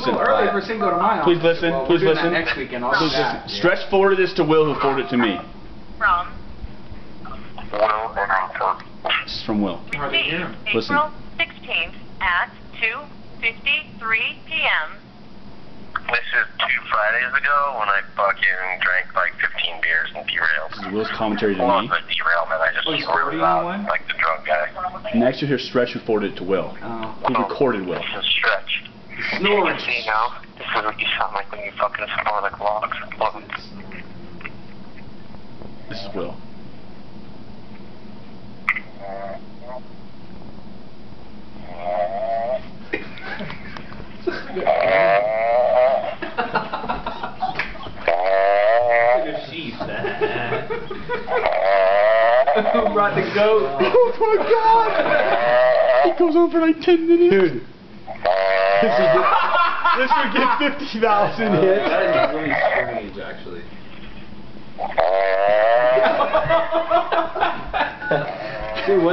Listen. Early for Cinco de Mayo. Please listen. Well, Please we'll do that listen. next weekend. I'll do Please that. listen. Stretch forward this to Will, who forwarded it to me. From? This is from Will. Listen. April 16th at 2:53 p.m. This is 2 Fridays ago when I fucking drank like 15 beers and derailed. This is Will's commentary to Well, me. it was a derailment. I just recording swerved out one? like the drunk guy. Next you'll hear Stretch, who forwarded it to Will. Oh. Who recorded Will. This is Stretch. Snoring. See now? This is what you sound like when you fucking snore like logs. This is Will. Who brought the goat? Oh my god! He goes on for like 10 minutes. Dude. This would get 50,000 hits. That is really strange, actually. Dude, what?